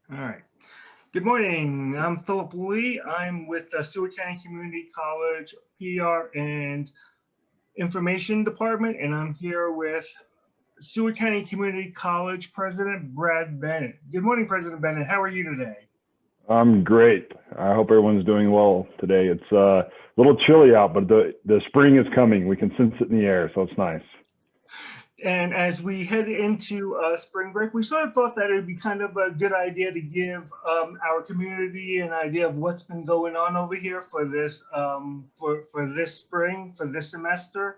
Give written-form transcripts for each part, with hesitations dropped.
All right. Good morning. I'm Philip Lee. I'm with the Seward County Community College PR and Information Department, and I'm here with Seward County Community College President Brad Bennett. Good morning, President Bennett. How are you today? I'm great. I hope everyone's doing well today. It's a little chilly out, but the spring is coming. We can sense it in the air, so it's nice. And as we head into spring break, we sort of thought that it would be kind of a good idea to give our community an idea of what's been going on over here for this for this spring, for this semester.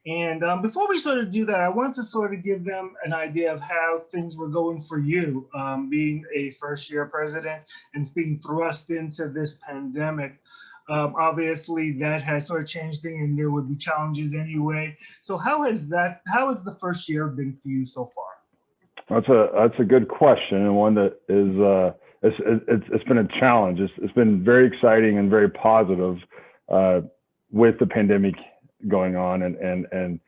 And before we sort of do that, I want to sort of give them an idea of how things were going for you, being a first year president and being thrust into this pandemic. Obviously, that has sort of changed things, and there would be challenges anyway. So, how has the first year been for you so far? That's a good question, and one that is it's been a challenge. It's been very exciting and very positive with the pandemic going on, and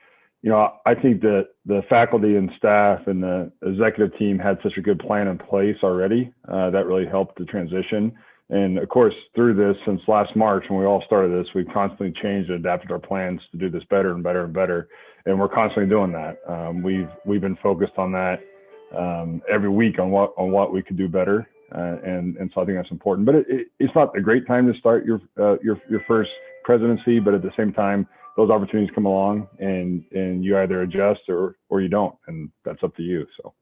I think that the faculty and staff and the executive team had such a good plan in place already that really helped the transition. And of course, through this, since last March when we all started this, we've constantly changed and adapted our plans to do this better and better and better. And we're constantly doing that. We've been focused on that every week on what we could do better. And so I think that's important. But it's not a great time to start your first presidency, but at the same time, those opportunities come along and you either adjust or you don't, and that's up to you. So.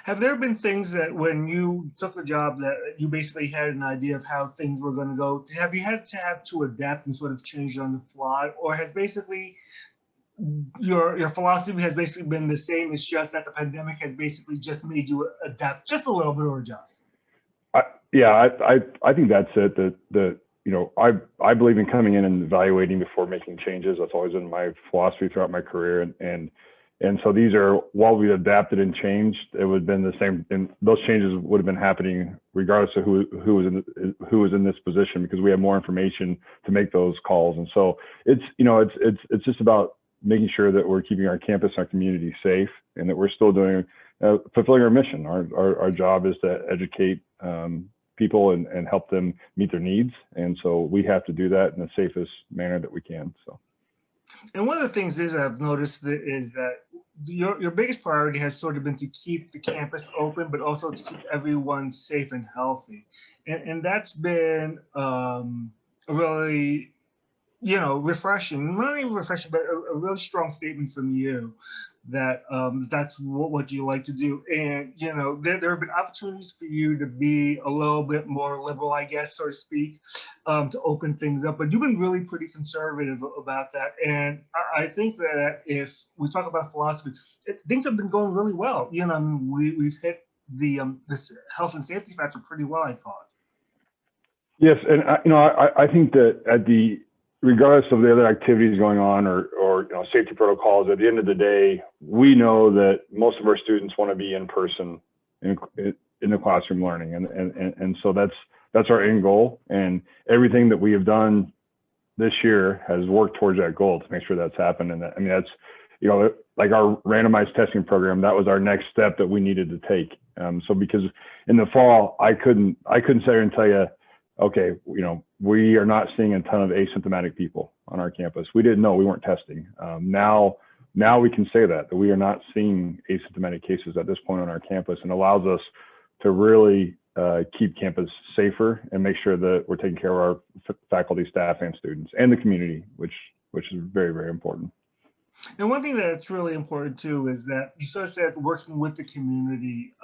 Have there been things that when you took the job that you basically had an idea of how things were going to go? Have you had to adapt and sort of change on the fly, or has basically your philosophy has basically been the same? It's just that the pandemic has basically just made you adapt just a little bit or adjust. I think that's it. I believe in coming in and evaluating before making changes. That's always been my philosophy throughout my career, and so these are, while we adapted and changed, it would have been the same, and those changes would have been happening regardless of who was in this position, because we have more information to make those calls. And so it's just about making sure that we're keeping our campus, our community safe, and that we're still doing fulfilling our mission. Our job is to educate people and help them meet their needs, and so we have to do that in the safest manner that we can. So. And one of the things is I've noticed is that your biggest priority has sort of been to keep the campus open, but also to keep everyone safe and healthy. And that's been really, refreshing, not even refreshing, but a really strong statement from you that that's what you like to do. And, there have been opportunities for you to be a little bit more liberal, I guess, so to speak, to open things up. But you've been really pretty conservative about that. And I think that if we talk about philosophy, things have been going really well. We've hit the this health and safety factor pretty well, I thought. Yes, and I think that regardless of the other activities going on or safety protocols, at the end of the day, we know that most of our students want to be in person in the classroom learning, and so that's our end goal. And everything that we have done this year has worked towards that goal to make sure that's happened. And that's like our randomized testing program. That was our next step that we needed to take. So because in the fall, I couldn't sit here and tell you, okay, we are not seeing a ton of asymptomatic people on our campus. We didn't know, we weren't testing. Now we can say that we are not seeing asymptomatic cases at this point on our campus, and allows us to really keep campus safer and make sure that we're taking care of our faculty, staff, and students, and the community, which is very, very important. And one thing that's really important too is that you sort of said working with the community.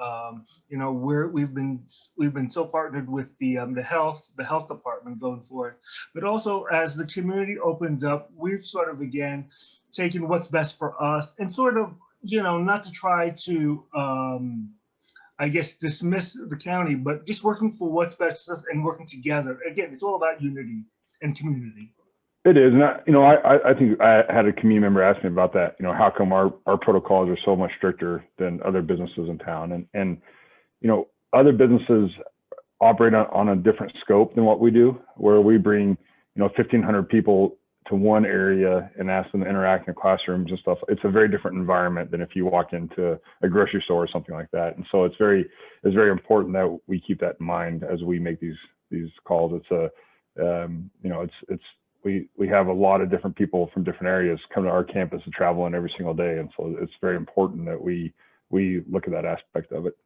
We've been so partnered with the health department going forth, but also as the community opens up, we've sort of again taken what's best for us and sort of not to try to I guess dismiss the county, but just working for what's best for us and working together. Again, it's all about unity and community. It is, and I think I had a community member ask me about that. How come our protocols are so much stricter than other businesses in town? And other businesses operate on a different scope than what we do, where we bring 1,500 people one area and ask them to interact in classrooms and stuff, it's a very different environment than if you walk into a grocery store or something like that. And so it's very important that we keep that in mind as we make these calls. We have a lot of different people from different areas come to our campus and travel in every single day. And so it's very important that we look at that aspect of it.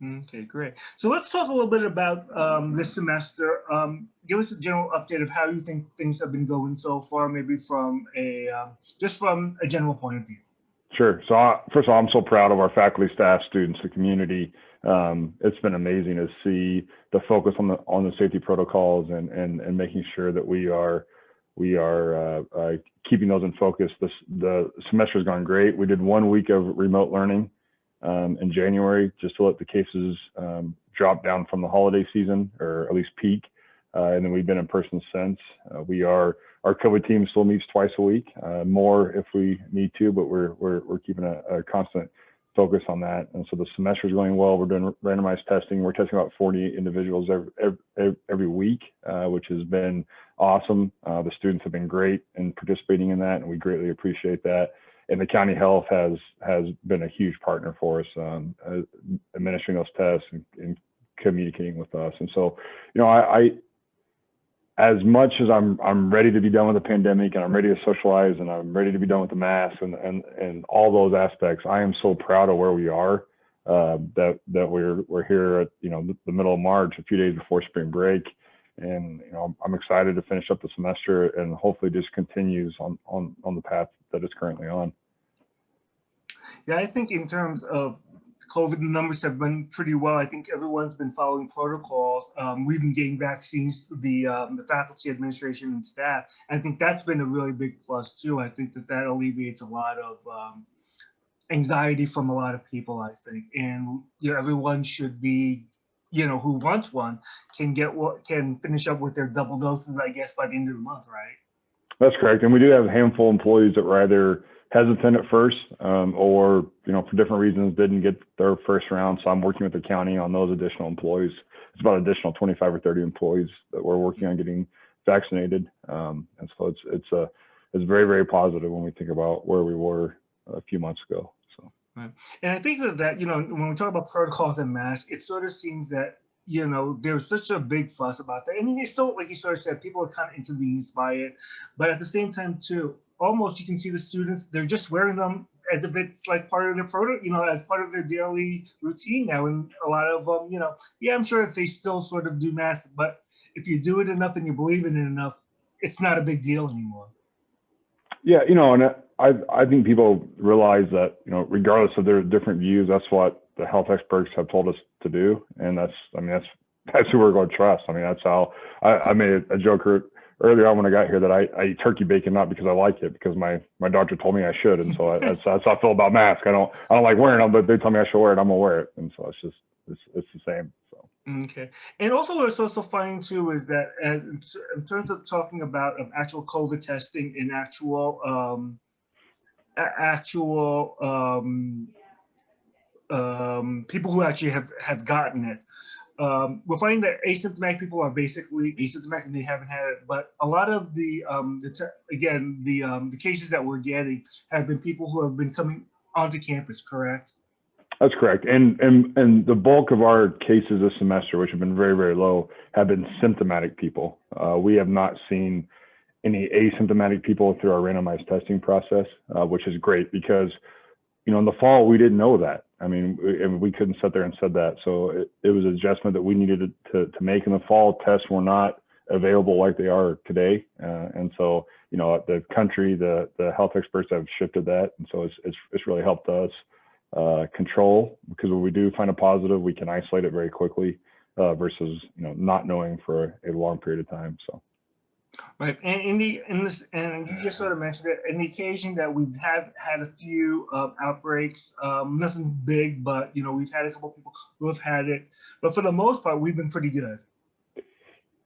Okay, great. So let's talk a little bit about this semester. Give us a general update of how you think things have been going so far, maybe from just from a general point of view. Sure. So first of all, I'm so proud of our faculty, staff, students, the community. It's been amazing to see the focus on the safety protocols and making sure that we are keeping those in focus. The semester has gone great. We did 1 week of remote learning in January, just to let the cases drop down from the holiday season, or at least peak. And then we've been in person since. Our COVID team still meets twice a week, more if we need to, but we're keeping a constant focus on that. And so the semester is going well. We're doing randomized testing. We're testing about 40 individuals every week, which has been awesome. The students have been great in participating in that, and we greatly appreciate that. And the county health has been a huge partner for us, administering those tests and communicating with us. And so, I as much as I'm ready to be done with the pandemic, and I'm ready to socialize, and I'm ready to be done with the mask and all those aspects, I am so proud of where we are, that we're here at, the middle of March, a few days before spring break. And, I'm excited to finish up the semester and hopefully just continues on the path that it's currently on. Yeah, I think in terms of COVID, the numbers have been pretty well. I think everyone's been following protocols. We've been getting vaccines, the faculty, administration, and staff. I think that's been a really big plus too. I think that alleviates a lot of anxiety from a lot of people, I think. And everyone should be, who wants one can finish up with their double doses, I guess, by the end of the month, right? That's correct. And we do have a handful of employees that were either hesitant at first, or for different reasons didn't get their first round. So I'm working with the county on those additional employees. It's about an additional 25 or 30 employees that we're working on getting vaccinated. And so it's very, very positive when we think about where we were a few months ago. So. Right. And I think that when we talk about protocols and masks, it sort of seems that there's such a big fuss about that. I mean, it's still, like you sort of said, people are kind of inconvenienced by it, but at the same time too, almost you can see the students, they're just wearing them as if it's like part of their as part of their daily routine now. And a lot of them, yeah, I'm sure if they still sort of do masks, but if you do it enough and you believe in it enough, it's not a big deal anymore. Yeah, and I think people realize that, regardless of their different views, that's what the health experts have told us to do. And that's who we're going to trust. I mean, that's how I made a joke earlier on when I got here that I eat turkey bacon, not because I like it, because my doctor told me I should. And so that's how I feel about masks. I don't like wearing them, but they tell me I should wear it, I'm gonna wear it. And so it's the same. So. Okay. And also what it's also finding too is that in terms of talking about actual COVID testing and actual people who actually have gotten it. We're finding that asymptomatic people are basically asymptomatic and they haven't had it, but a lot of the cases that we're getting have been people who have been coming onto campus, correct? That's correct. And the bulk of our cases this semester, which have been very, very low, have been symptomatic people. We have not seen any asymptomatic people through our randomized testing process, which is great because, in the fall, we didn't know that. I mean, we couldn't sit there and said that. So it was an adjustment that we needed to make in the fall. Tests were not available like they are today. And so, the country, the health experts have shifted that. And so it's really helped us control, because when we do find a positive, we can isolate it very quickly versus, not knowing for a long period of time. So. Right, and and you just sort of mentioned it. In the occasion that we've had a few outbreaks, nothing big, but we've had a couple of people who have had it. But for the most part, we've been pretty good.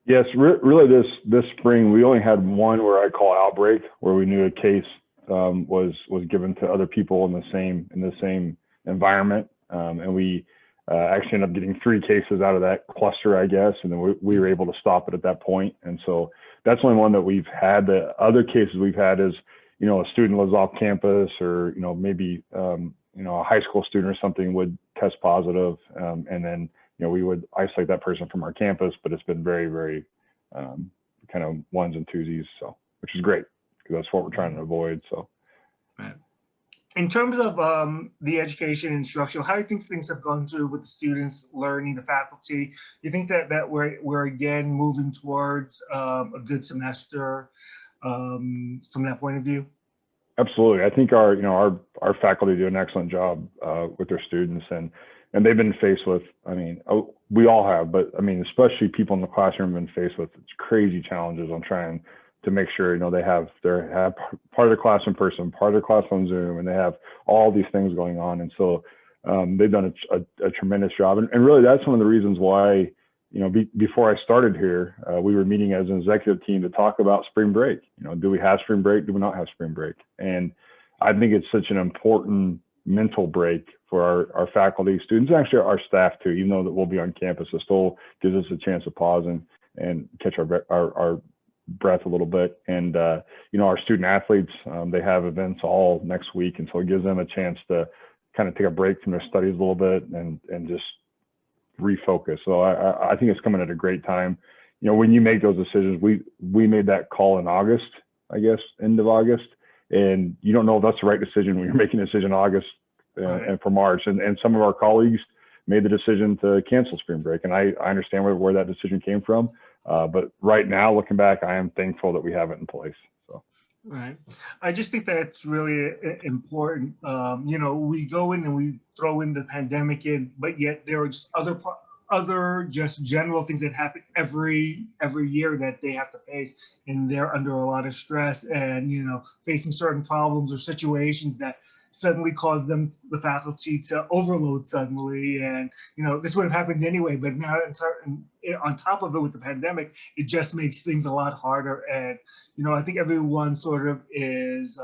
Yes, really, this spring we only had one where I call outbreak, where we knew a case was given to other people in the same environment, and we actually ended up getting 3 cases out of that cluster, I guess, and then we were able to stop it at that point. And so, that's only one that we've had. The other cases we've had is, you know, a student lives off campus, or, you know, maybe, you know, a high school student or something would test positive. And then, you know, we would isolate that person from our campus, but it's been very, very kind of ones and twosies. So, which is great, because that's what we're trying to avoid. So. Right. In terms of the education and instructional, how do you think things have gone through with the students learning, the faculty? You think that we're again moving towards a good semester from that point of view? Absolutely. I think our faculty do an excellent job with their students, and they've been faced with, I mean, we all have, but I mean, especially people in the classroom have been faced with crazy challenges on trying to make sure, you know, they have part of their class in person, part of their class on Zoom, and they have all these things going on. And so they've done a tremendous job. And really, that's one of the reasons why, you know, before I started here, we were meeting as an executive team to talk about spring break. You know, do we have spring break? Do we not have spring break? And I think it's such an important mental break for our faculty, students, actually our staff too, even though that we'll be on campus. It still gives us a chance to pause and catch our breath a little bit. And you know, our student athletes, they have events all next week, and so it gives them a chance to kind of take a break from their studies a little bit and just refocus. So I think it's coming at a great time. You know, when you make those decisions, we made that call in August, I guess, end of August, and you don't know if that's the right decision when you're making a decision in August and for March. And some of our colleagues made the decision to cancel spring break, and I understand where that decision came from. But right now, looking back, I am thankful that we have it in place. So. Right. I just think that's really important. You know, we go in and we throw in the pandemic in, but yet there are just other just general things that happen every year that they have to face, and they're under a lot of stress and, you know, facing certain problems or situations that suddenly cause them, the faculty, to overload suddenly. And, you know, this would have happened anyway, but now on top of it with the pandemic, it just makes things a lot harder. And, you know, I think everyone sort of is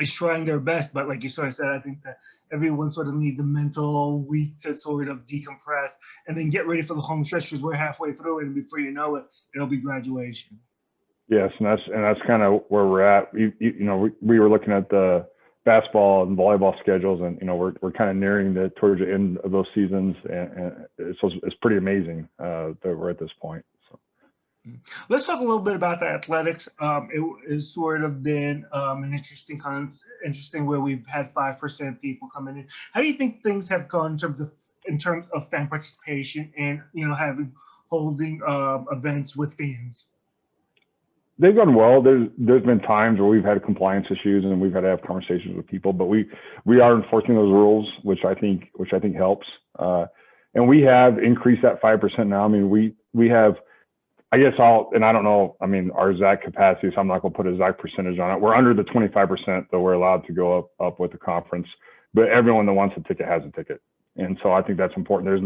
trying their best, but like you sort of said, I think that everyone sort of needs a mental week to sort of decompress and then get ready for the home stretch, because we're halfway through it, and before you know it, it'll be graduation. Yes, and that's kind of where we're at. You know, we were looking at the basketball and volleyball schedules, and, you know, we're kind of nearing towards the end of those seasons, and it's pretty amazing that we're at this point. So. Let's talk a little bit about the athletics. It has sort of been an interesting where we've had 5% people coming in. How do you think things have gone in terms of fan participation and, you know, holding events with fans? They've gone well. There's been times where we've had compliance issues and we've had to have conversations with people, but we are enforcing those rules, which I think helps. And we have increased that 5% now. I mean, we have, I guess I don't know, I mean, our exact capacity, so I'm not going to put an exact percentage on it. We're under the 25% that we're allowed to go up with the conference, but everyone that wants a ticket has a ticket. And so I think that's important. There's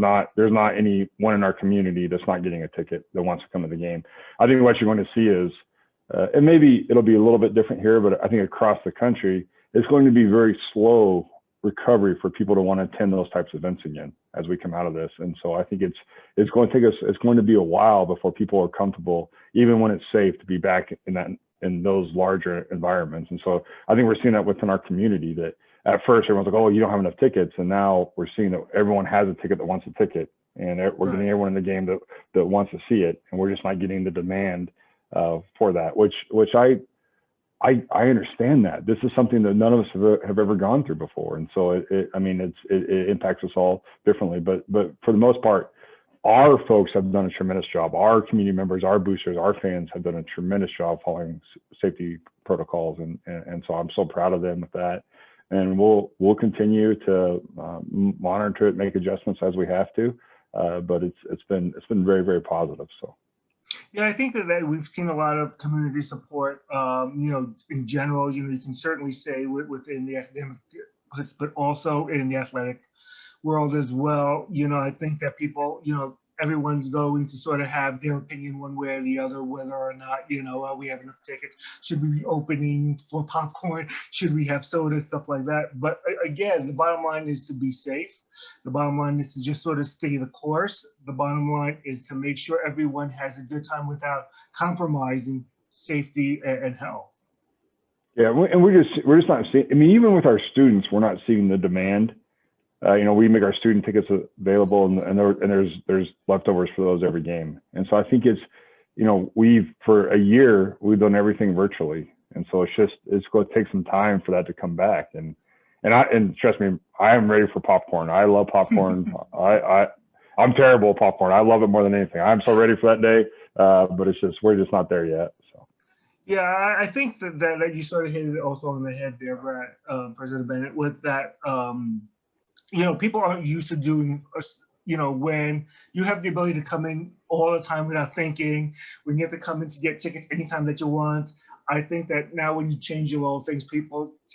not anyone in our community that's not getting a ticket that wants to come to the game. I think what you're going to see is, and maybe it'll be a little bit different here, but I think across the country, it's going to be very slow recovery for people to want to attend those types of events again as we come out of this. And so I think it's going to be a while before people are comfortable, even when it's safe, to be back in those larger environments. And so I think we're seeing that within our community, that at first everyone's like, oh, you don't have enough tickets. And now we're seeing that everyone has a ticket that wants a ticket, and we're getting everyone in the game that wants to see it. And we're just not getting the demand for that, which I understand that. This is something that none of us have ever gone through before. And so it impacts us all differently, but for the most part, our folks have done a tremendous job. Our community members, our boosters, our fans have done a tremendous job following safety protocols. And so I'm so proud of them with that. And we'll continue to monitor it, make adjustments as we have to. But it's been very, very positive. So. Yeah, I think that we've seen a lot of community support, you know, in general. You know, you can certainly say within the academic, but also in the athletic world as well. You know, I think that people, you know, everyone's going to sort of have their opinion one way or the other, whether or not, we have enough tickets. Should we be opening for popcorn? Should we have soda, stuff like that? But again, the bottom line is to be safe. The bottom line is to just sort of stay the course. The bottom line is to make sure everyone has a good time without compromising safety and health. Yeah, and we're just not seeing. I mean, even with our students, we're not seeing the demand. We make our student tickets available, and there's leftovers for those every game. And so I think it's, for a year we've done everything virtually, and so it's going to take some time for that to come back. And trust me, I am ready for popcorn. I love popcorn. I'm terrible at popcorn. I love it more than anything. I'm so ready for that day, but we're just not there yet. So. Yeah, I think that you sort of hit it also on the head there, Brad, President Bennett, with that. People aren't used to doing, when you have the ability to come in all the time without thinking, when you have to come in to get tickets anytime that you want. I think that now when you change your little things,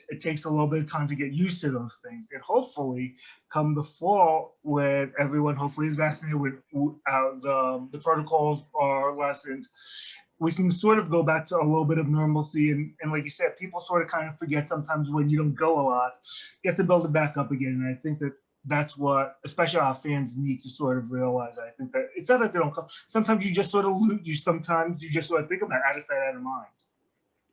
it takes a little bit of time to get used to those things. And hopefully, come the fall, when everyone hopefully is vaccinated, the protocols are lessened, we can sort of go back to a little bit of normalcy. And like you said, people sort of kind of forget sometimes when you don't go a lot, you have to build it back up again. And I think that's what, especially our fans, need to sort of realize. I think that it's not that they don't come. Sometimes you just sort of sometimes you just sort of think about it, out of sight, out of mind.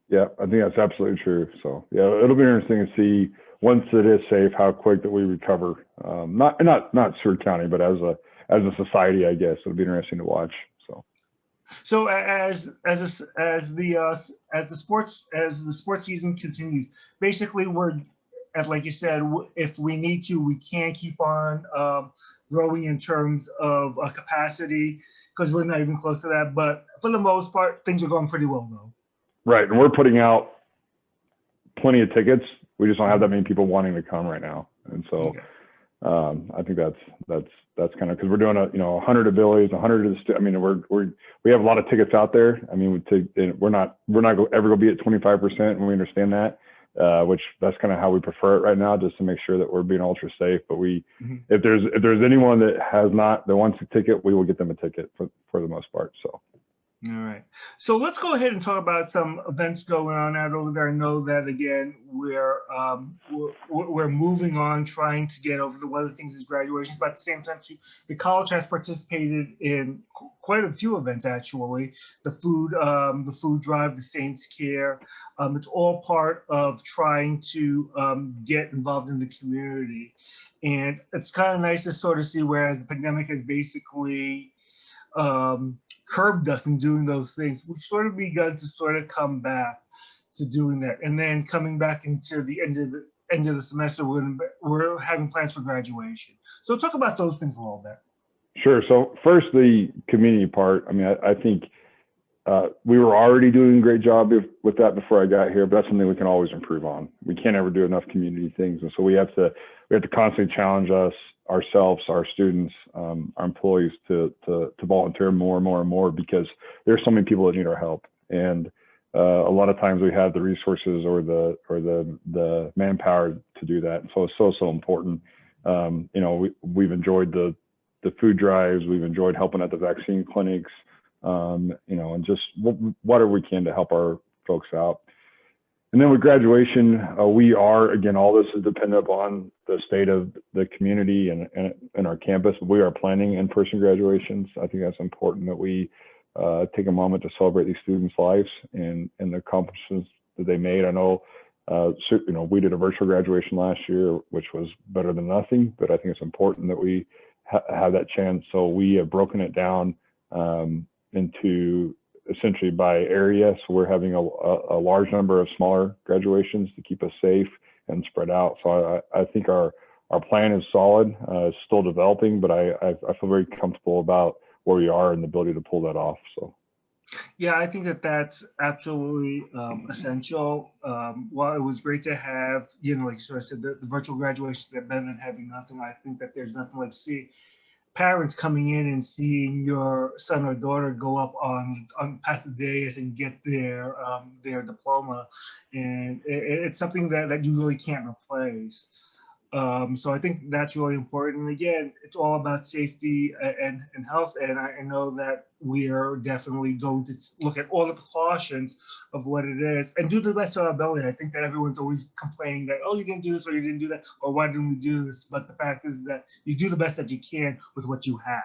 Yeah, I think that's absolutely true. So yeah, it'll be interesting to see once it is safe, how quick that we recover. Not Seward County, but as a society, I guess it'll be interesting to watch. So as the sports season continues, basically we're, like you said, if we need to, we can keep on growing in terms of capacity, because we're not even close to that. But for the most part, things are going pretty well, though. Right, and we're putting out plenty of tickets. We just don't have that many people wanting to come right now, and so. Okay. I think that's kind of, because we're doing 100 abilities, 100 of the. I mean, we have a lot of tickets out there. I mean, we're not ever going to be at 25%, and we understand that, which that's kind of how we prefer it right now, just to make sure that we're being ultra safe. But if there's anyone that wants a ticket, we will get them a ticket for the most part. So. All right. So let's go ahead and talk about some events going on out over there. I know that, again, we're moving on, trying to get over one of the things is graduations, but at the same time, too, the college has participated in quite a few events, actually. The food drive, the Saints Care. It's all part of trying to get involved in the community. And it's kind of nice to sort of see, whereas the pandemic has basically curbed us in doing those things, we've sort of begun to sort of come back to doing that. And then coming back into the end of the semester, we're having plans for graduation. So talk about those things a little bit. Sure. So first, the community part. I mean, I think we were already doing a great job with that before I got here, but that's something we can always improve on. We can't ever do enough community things, and so we have to constantly challenge ourselves, our students, our employees to volunteer more and more and more, because there's so many people that need our help. And a lot of times we have the resources or the manpower to do that. And so it's so important. We've enjoyed the food drives. We've enjoyed helping at the vaccine clinics, and just whatever we can to help our folks out. And then with graduation, we are, again, all this is dependent upon the state of the community and our campus. We are planning in-person graduations. I think that's important that we take a moment to celebrate these students' lives and the accomplishments that they made. I know, we did a virtual graduation last year, which was better than nothing, but I think it's important that we have that chance. So we have broken it down into essentially by area. So we're having a large number of smaller graduations to keep us safe and spread out. So I think our plan is solid. It's still developing, but I feel very comfortable about where we are and the ability to pull that off. So. Yeah, I think that's absolutely essential. While it was great to have, like you sort of said, the virtual graduations that better than having nothing, I think that there's nothing like parents coming in and seeing your son or daughter go up on past the dais and get their diploma, and it's something that you really can't replace. So I think that's really important. And again, it's all about safety and health. And I know that we are definitely going to look at all the precautions of what it is and do the best of our ability. I think that everyone's always complaining that, oh, you didn't do this or you didn't do that, or why didn't we do this? But the fact is that you do the best that you can with what you have.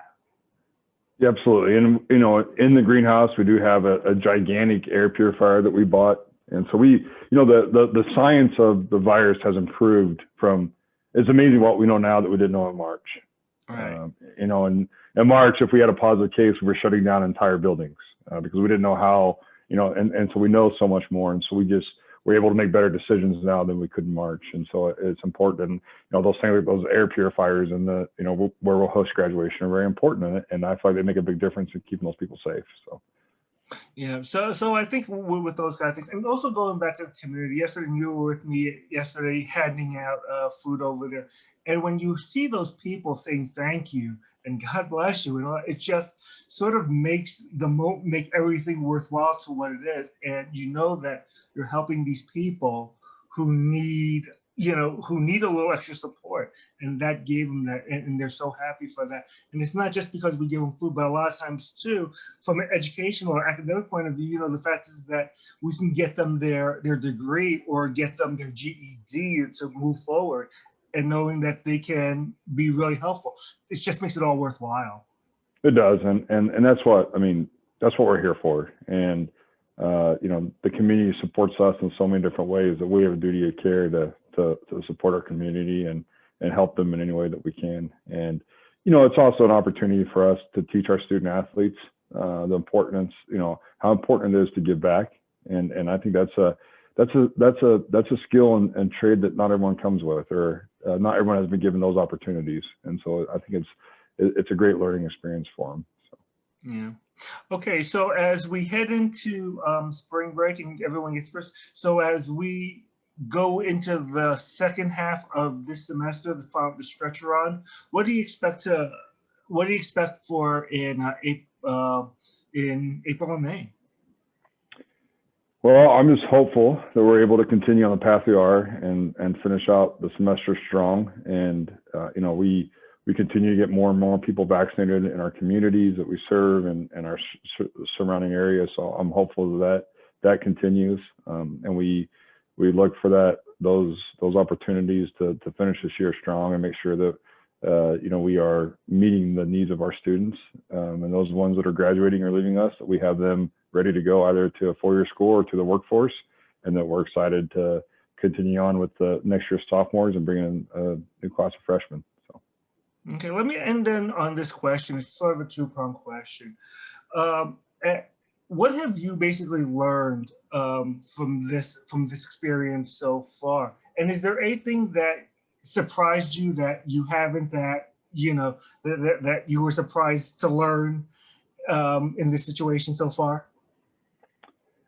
Yeah, absolutely. And, in the greenhouse, we do have a gigantic air purifier that we bought. And so the science of the virus has improved it's amazing what we know now that we didn't know in March. Right. In March, if we had a positive case, we were shutting down entire buildings because we didn't know how, and so we know so much more. And so we're able to make better decisions now than we could in March. And so it's important. And, those things like those air purifiers and where we'll host graduation are very important in it. And I feel like they make a big difference in keeping those people safe. So. Yeah, so I think with those kind of things, and also going back to the community. Yesterday, you were with me yesterday, handing out food over there, and when you see those people saying thank you and God bless you, and all, it just sort of makes make everything worthwhile to what it is, and you know that you're helping these people who need who need a little extra support, and that gave them that, and they're so happy for that. And it's not just because we give them food, but a lot of times too, from an educational or academic point of view, the fact is that we can get them their degree or get them their GED to move forward, and knowing that they can be really helpful. It just makes it all worthwhile. It does. And that's what we're here for. And, the community supports us in so many different ways that we have a duty of care to support our community and help them in any way that we can. And, it's also an opportunity for us to teach our student athletes the importance, how important it is to give back. And I think that's a skill and trade that not everyone comes with, or not everyone has been given those opportunities. And so I think it's a great learning experience for them. So. Yeah. Okay, so as we head into spring break and everyone gets first, so as we go into the second half of this semester, the stretch we're on, what do you expect for in April and May? Well, I'm just hopeful that we're able to continue on the path we are and finish out the semester strong. And, we continue to get more and more people vaccinated in our communities that we serve and our surrounding areas. So I'm hopeful that continues. And we look for those opportunities to finish this year strong and make sure that, we are meeting the needs of our students, and those ones that are graduating or leaving us, that we have them ready to go either to a four-year school or to the workforce, and that we're excited to continue on with the next year's sophomores and bring in a new class of freshmen. So. Okay, let me end then on this question. It's sort of a two-pronged question. What have you basically learned from this experience so far? And is there anything that surprised you that you haven't, that you were surprised to learn in this situation so far?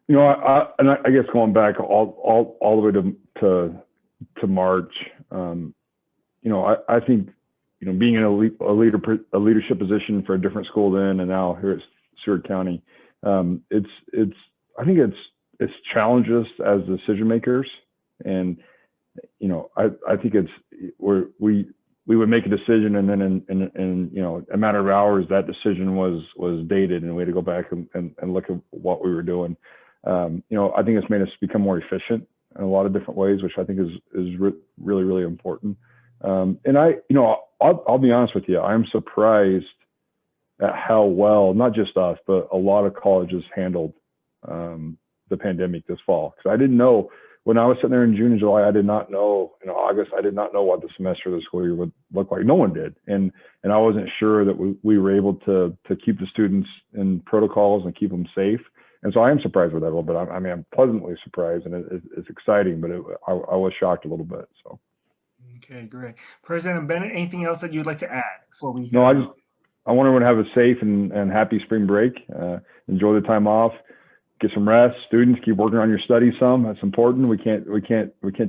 I guess going back all the way to March, I think being in a leadership position for a different school then and now here at Seward County, I think it's challenged us as decision makers, and I think we would make a decision, and then in a matter of hours that decision was dated, and we had to go back and look at what we were doing. I think it's made us become more efficient in a lot of different ways, which I think is really, really important. And I'll be honest with you, I'm surprised at how well, not just us, but a lot of colleges handled the pandemic this fall. Because I didn't know, when I was sitting there in June and July, I did not know, in August, I did not know what the semester of the school year would look like. No one did. And I wasn't sure that we were able to keep the students in protocols and keep them safe. And so I am surprised with that a little bit. I'm pleasantly surprised, and it's exciting, but I was shocked a little bit. So. Okay, great. President Bennett, anything else that you'd like to add before we? No, I want everyone to have a safe and happy spring break. Enjoy the time off. Get some rest. Students, keep working on your studies some. That's important. We can't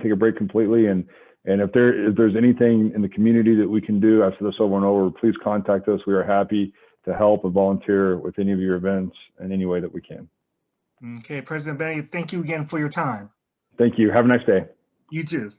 take a break completely. And if there's anything in the community that we can do, I've said this over and over, please contact us. We are happy to help and volunteer with any of your events in any way that we can. Okay, President Bennett, thank you again for your time. Thank you. Have a nice day. You too.